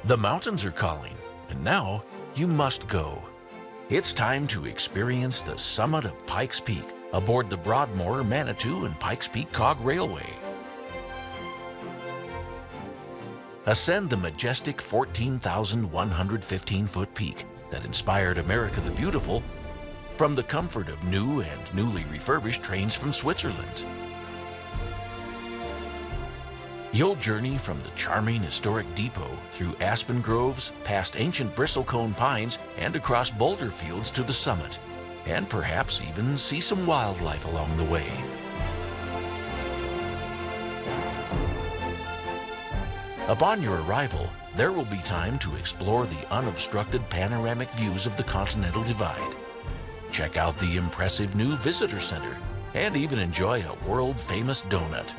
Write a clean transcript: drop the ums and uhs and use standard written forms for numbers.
The mountains are calling, and now you must go. It's time to experience the summit of Pikes Peak aboard the Broadmoor, Manitou, and Pikes Peak Cog Railway. Ascend the majestic 14,115-foot peak that inspired America the Beautiful from the comfort of new and newly refurbished trains from Switzerland. You'll journey from the charming historic depot through aspen groves, past ancient bristlecone pines, and across boulder fields to the summit, and perhaps even see some wildlife along the way. Upon your arrival, there will be time to explore the unobstructed panoramic views of the Continental Divide. Check out the impressive new visitor center and even enjoy a world-famous donut.